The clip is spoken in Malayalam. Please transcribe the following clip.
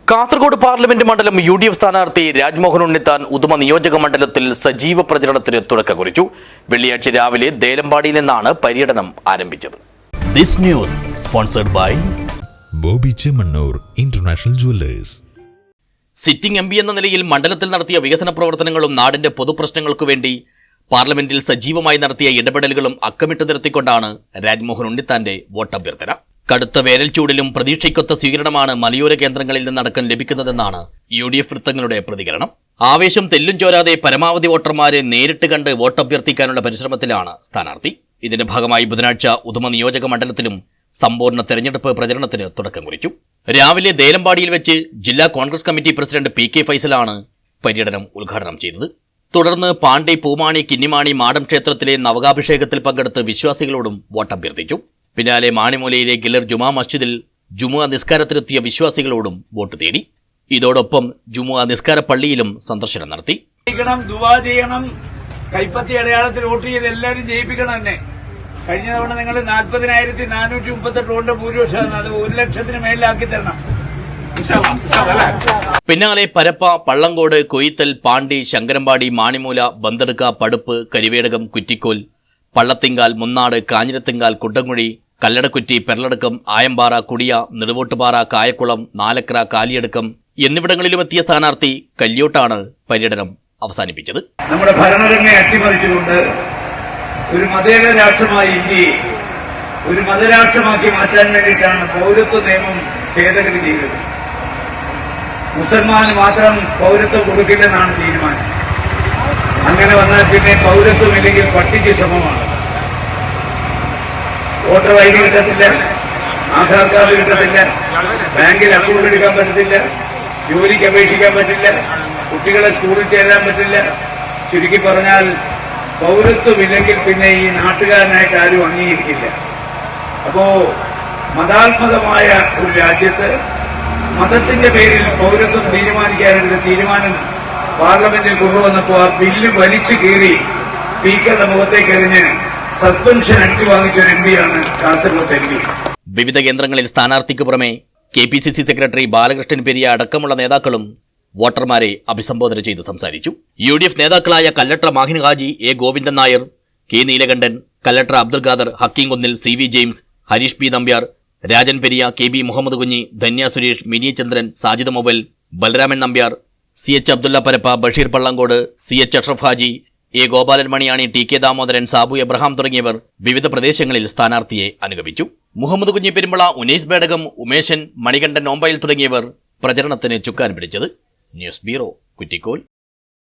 കാസർഗോഡ് പാർലമെന്റ് മണ്ഡലം UDF സ്ഥാനാർത്ഥി രാജ്മോഹൻ ഉണ്ണിത്താൻ ഉദുമ നിയോജക മണ്ഡലത്തിൽ സജീവ പ്രചരണത്തിന് തുടക്കം കുറിച്ചു. വെള്ളിയാഴ്ച രാവിലെ ദേലമ്പാടിയിൽ നിന്നാണ് പര്യടനം ആരംഭിച്ചത്. This news sponsored by Bobby Chemmanur international jewellers. Sitting MP എന്ന നിലയിൽ മണ്ഡലത്തിൽ നടത്തിയ വികസന പ്രവർത്തനങ്ങളും നാടിന്റെ പൊതുപ്രശ്നങ്ങൾക്കു വേണ്ടി പാർലമെന്റിൽ സജീവമായി നടത്തിയ ഇടപെടലുകളും അക്കമിട്ട് നിർത്തിക്കൊണ്ടാണ് രാജ്മോഹൻ ഉണ്ണിത്താന്റെ വോട്ടഭ്യർത്ഥന. കടുത്ത വേനൽ ചൂടിലും പ്രതീക്ഷയ്ക്കൊത്ത സ്വീകരണമാണ് മലയോര കേന്ദ്രങ്ങളിൽ നിന്നടക്കം ലഭിക്കുന്നതെന്നാണ് UDF വൃത്തങ്ങളുടെ പ്രതികരണം. ആവേശം തെല്ലും ചോരാതെ പരമാവധി വോട്ടർമാരെ നേരിട്ട് കണ്ട് വോട്ടഭ്യർത്ഥിക്കാനുള്ള പരിശ്രമത്തിലാണ് സ്ഥാനാർത്ഥി. ഇതിന്റെ ഭാഗമായി ബുധനാഴ്ച ഉദുമ നിയോജക മണ്ഡലത്തിലും സമ്പൂർണ്ണ തെരഞ്ഞെടുപ്പ് പ്രചരണത്തിന് തുടക്കം കുറിച്ചു. രാവിലെ ദേലമ്പാടിയിൽ വെച്ച് ജില്ലാ കോൺഗ്രസ് കമ്മിറ്റി പ്രസിഡന്റ് PK ഫൈസലാണ് പര്യടനം ഉദ്ഘാടനം ചെയ്തത്. തുടർന്ന് പാണ്ഡെ, പൂമാണി, കിന്നിമാണി മാടം ക്ഷേത്രത്തിലെ നവകാഭിഷേകത്തിൽ പങ്കെടുത്ത് വിശ്വാസികളോടും വോട്ടഭ്യർത്ഥിച്ചു. പിന്നാലെ മാണിമൂലയിലെ ഗിലർ ജുമാ മസ്ജിദിൽ ജുമുഅ നിസ്കാരത്തിലെത്തിയ വിശ്വാസികളോടും വോട്ട് തേടി. ഇതോടൊപ്പം ജുമുഅ നിസ്കാര പള്ളിയിലും സന്ദർശനം നടത്തി. ദുആ ചെയ്യണം, കൈപ്പത്തി അടയാളത്തിൽ വോട്ട് ചെയ്ത് എല്ലാവരും ജയിപ്പിക്കണം തന്നെ. കഴിഞ്ഞ തവണ നിങ്ങൾ 40,438 വോട്ട് ഭൂരിപക്ഷം, അത് 1,00,000 മേളിലാക്കി തരണം. പിന്നാലെ പരപ്പ, പള്ളങ്കോട്, കൊയ്ത്തൽ, പാണ്ടി, ശങ്കരമ്പാടി, മാണിമൂല, ബന്തടുക്ക, പടുപ്പ്, കരിവേടകം, കുറ്റിക്കോൽ, പള്ളത്തിങ്കാൽ, മുന്നാട്, കാഞ്ഞിരത്തിങ്കാൽ, കുട്ടൻകുഴി, കല്ലടക്കുറ്റി, പെരളടക്കം, ആയമ്പാറ, കുടിയ, നെടുവോട്ടുപാറ, കായക്കുളം, നാലക്ര, കാലിയടക്കം എന്നിവിടങ്ങളിലുമെത്തിയ സ്ഥാനാർത്ഥി കല്യോട്ടാണ് പര്യടനം അവസാനിപ്പിച്ചത്. നമ്മുടെ ഭരണഘടനയെ അട്ടിമറിച്ചുകൊണ്ട് ഒരു മതേതര രാഷ്ട്രമായി ഇന്ത്യയെ ഒരു മതരാഷ്ട്രമാക്കി മാറ്റാൻ വേണ്ടിയിട്ടാണ് പൗരത്വ നിയമം ഭേദഗതി ചെയ്തത്. മുസൽമാന് മാത്രം പൗരത്വം കൊടുക്കില്ലെന്നാണ് തീരുമാനം. അങ്ങനെ വന്നാൽ പിന്നെ പൗരത്വമില്ലെങ്കിൽ പട്ടിക്ക് ശ്രമമാണ്. വോട്ടർ ID കിട്ടത്തില്ല, ആധാർ കാർഡ് കിട്ടത്തില്ല, ബാങ്കിൽ അക്കൗണ്ട് എടുക്കാൻ പറ്റത്തില്ല, ജോലിക്ക് അപേക്ഷിക്കാൻ പറ്റില്ല, കുട്ടികളെ സ്കൂളിൽ ചേരാൻ പറ്റില്ല. ചുരുക്കി പറഞ്ഞാൽ പൗരത്വമില്ലെങ്കിൽ പിന്നെ ഈ നാട്ടുകാരനായിട്ട് ആരും അംഗീകരിക്കില്ല. അപ്പോ മതാത്മകമായ ഒരു രാജ്യത്ത് മതത്തിന്റെ പേരിൽ പൗരത്വം തീരുമാനിക്കാനെടുത്ത തീരുമാനം പാർലമെന്റിൽ കൊണ്ടുവന്നപ്പോൾ ആ ബില്ല് വലിച്ചു കീറി സ്പീക്കറുടെ മുഖത്തേക്ക് എറിഞ്ഞ് സസ്പെൻഷൻ അടിച്ചു വാങ്ങിച്ച ഒരു MP ആണ് കാസർഗോഡ് MP. വിവിധ കേന്ദ്രങ്ങളിൽ സ്ഥാനാർത്ഥിക്ക് പുറമെ KPCC സെക്രട്ടറി ബാലകൃഷ്ണൻ പെരിയ അടക്കമുള്ള നേതാക്കളും വോട്ടർമാരെ അഭിസംബോധന ചെയ്ത് സംസാരിച്ചു. UDF നേതാക്കളായ Kallatra Mahin Haji, A Govindan Nair, K Neelakantan, Kallatra Abdul Khader, Hakeem Kunnil, CV James, Harish P Nambiar, Rajan Periya, KB Muhammad Kunhi, Dhanya Suresh, Mini Chandran, Sajid Mobile, Balaraman Nambiar, CH Abdulla Parappa, Basheer Pallankode, CH Ashraf Haji, A Gopalan Maniyani, TK Damodaran, Sabu Abraham തുടങ്ങിയവർ വിവിധ പ്രദേശങ്ങളിൽ സ്ഥാനാർത്ഥിയെ അനുഗമിച്ചു. മുഹമ്മദ് കുഞ്ഞി പെരുമ്പള, ഉനൈസ് ബേഡകം, ഉമേശൻ, മണികണ്ഠൻ ഓമ്പയിൽ തുടങ്ങിയവർ പ്രചരണത്തിന് ചുക്കാൻ പിടിച്ചത്. News bureau, Kuttikol.